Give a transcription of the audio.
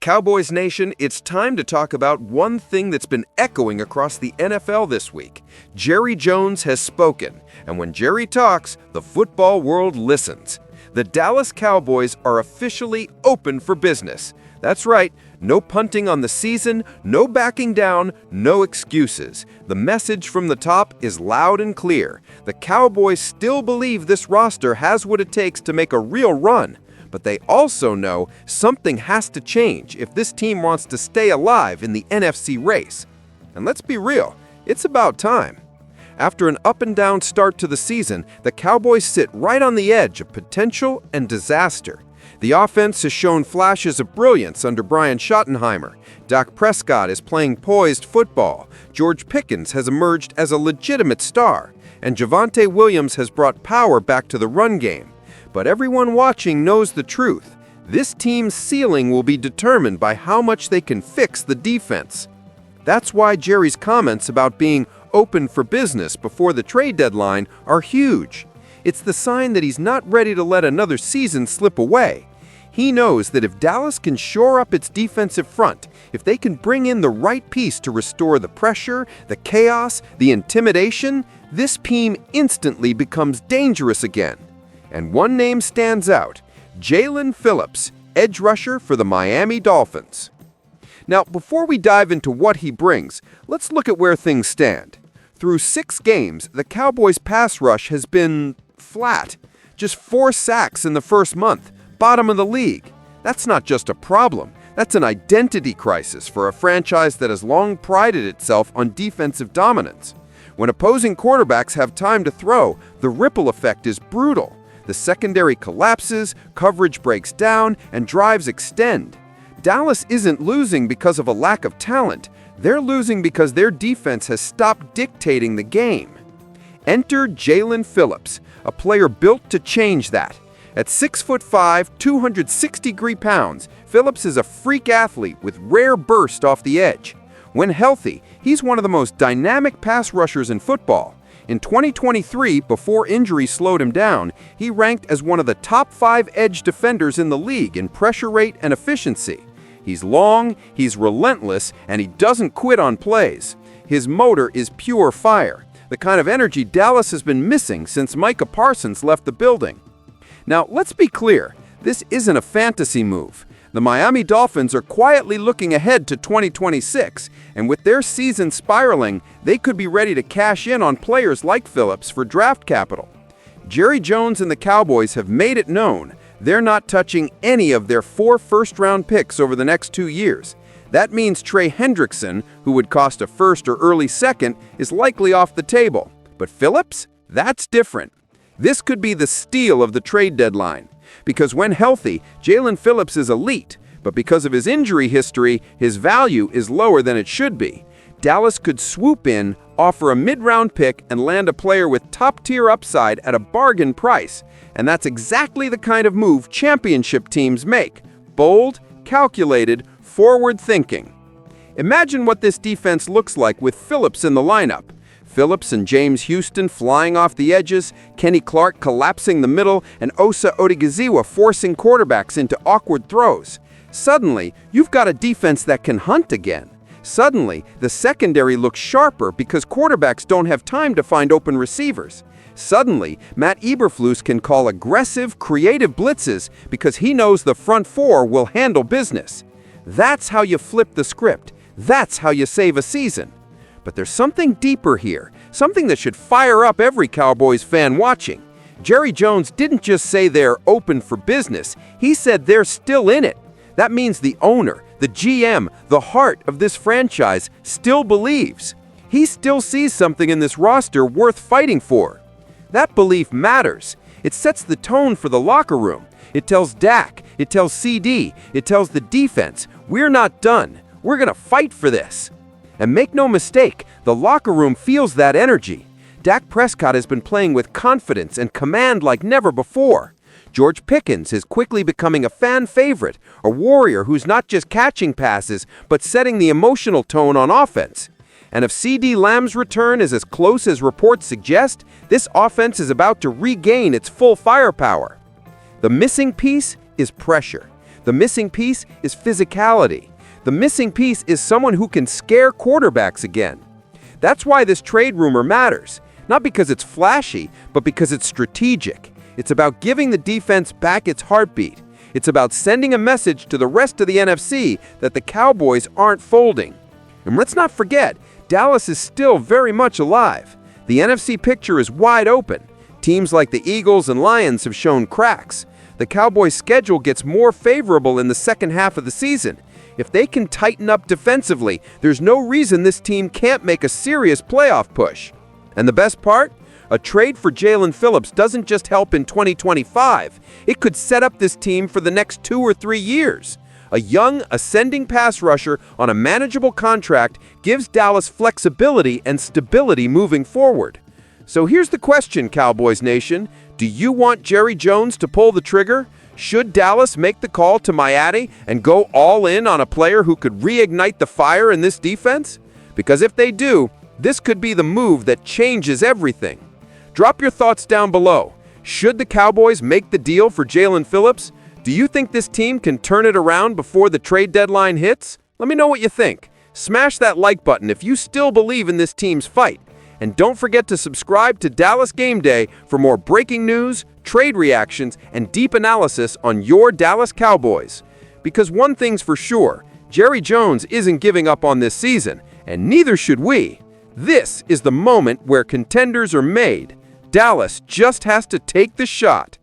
Cowboys Nation, it's time to talk about one thing that's been echoing across the NFL this week. Jerry Jones has spoken, and when Jerry talks, the football world listens. The Dallas Cowboys are officially open for business. That's right, no punting on the season, no backing down, no excuses. The message from the top is loud and clear. The Cowboys still believe this roster has what it takes to make a real run. But they also know something has to change if this team wants to stay alive in the NFC race. And let's be real, it's about time. After an up-and-down start to the season, the Cowboys sit right on the edge of potential and disaster. The offense has shown flashes of brilliance under Brian Schottenheimer. Dak Prescott is playing poised football. George Pickens has emerged as a legitimate star. And Javonte Williams has brought power back to the run game. But everyone watching knows the truth. This team's ceiling will be determined by how much they can fix the defense. That's why Jerry's comments about being open for business before the trade deadline are huge. It's the sign that he's not ready to let another season slip away. He knows that if Dallas can shore up its defensive front, if they can bring in the right piece to restore the pressure, the chaos, the intimidation, this team instantly becomes dangerous again. And one name stands out, Jaelan Phillips, edge rusher for the Miami Dolphins. Now, before we dive into what he brings, let's look at where things stand. Through 6 games, the Cowboys' pass rush has been flat. Just 4 sacks in the first month, bottom of the league. That's not just a problem, that's an identity crisis for a franchise that has long prided itself on defensive dominance. When opposing quarterbacks have time to throw, the ripple effect is brutal. The secondary collapses, coverage breaks down, and drives extend. Dallas isn't losing because of a lack of talent. They're losing because their defense has stopped dictating the game. Enter Jaelan Phillips, a player built to change that. At 6'5", 263 pounds, Phillips is a freak athlete with rare burst off the edge. When healthy, he's one of the most dynamic pass rushers in football. In 2023, before injury slowed him down, he ranked as one of the top 5 edge defenders in the league in pressure rate and efficiency. He's long, he's relentless, and he doesn't quit on plays. His motor is pure fire, the kind of energy Dallas has been missing since Micah Parsons left the building. Now, let's be clear, this isn't a fantasy move. The Miami Dolphins are quietly looking ahead to 2026, and with their season spiraling, they could be ready to cash in on players like Phillips for draft capital. Jerry Jones and the Cowboys have made it known they're not touching any of their 4 first-round picks over the next 2 years. That means Trey Hendrickson, who would cost a first or early second, is likely off the table. But Phillips? That's different. This could be the steal of the trade deadline. Because when healthy, Jaelan Phillips is elite, but because of his injury history, his value is lower than it should be. Dallas could swoop in, offer a mid-round pick, and land a player with top-tier upside at a bargain price. And that's exactly the kind of move championship teams make. Bold, calculated, forward-thinking. Imagine what this defense looks like with Phillips in the lineup. Phillips and James Houston flying off the edges, Kenny Clark collapsing the middle, and Osa Odigizua forcing quarterbacks into awkward throws. Suddenly, you've got a defense that can hunt again. Suddenly, the secondary looks sharper because quarterbacks don't have time to find open receivers. Suddenly, Matt Eberflus can call aggressive, creative blitzes because he knows the front 4 will handle business. That's how you flip the script. That's how you save a season. But there's something deeper here, something that should fire up every Cowboys fan watching. Jerry Jones didn't just say they're open for business, he said they're still in it. That means the owner, the GM, the heart of this franchise still believes. He still sees something in this roster worth fighting for. That belief matters. It sets the tone for the locker room. It tells Dak, it tells CD, it tells the defense, we're not done. We're going to fight for this. And make no mistake, the locker room feels that energy. Dak Prescott has been playing with confidence and command like never before. George Pickens is quickly becoming a fan favorite, a warrior who's not just catching passes, but setting the emotional tone on offense. And if CD Lamb's return is as close as reports suggest, this offense is about to regain its full firepower. The missing piece is pressure. The missing piece is physicality. The missing piece is someone who can scare quarterbacks again. That's why this trade rumor matters. Not because it's flashy, but because it's strategic. It's about giving the defense back its heartbeat. It's about sending a message to the rest of the NFC that the Cowboys aren't folding. And let's not forget, Dallas is still very much alive. The NFC picture is wide open. Teams like the Eagles and Lions have shown cracks. The Cowboys' schedule gets more favorable in the second half of the season. If they can tighten up defensively, there's no reason this team can't make a serious playoff push. And the best part? A trade for Jaelan Phillips doesn't just help in 2025. It could set up this team for the next 2 or 3 years. A young, ascending pass rusher on a manageable contract gives Dallas flexibility and stability moving forward. So here's the question, Cowboys Nation. Do you want Jerry Jones to pull the trigger? Should Dallas make the call to Miami and go all in on a player who could reignite the fire in this defense? Because if they do, this could be the move that changes everything. Drop your thoughts down below. Should the Cowboys make the deal for Jaelan Phillips? Do you think this team can turn it around before the trade deadline hits? Let me know what you think. Smash that like button if you still believe in this team's fight. And don't forget to subscribe to Dallas Game Day for more breaking news, trade reactions, and deep analysis on your Dallas Cowboys. Because one thing's for sure, Jerry Jones isn't giving up on this season, and neither should we. This is the moment where contenders are made. Dallas just has to take the shot.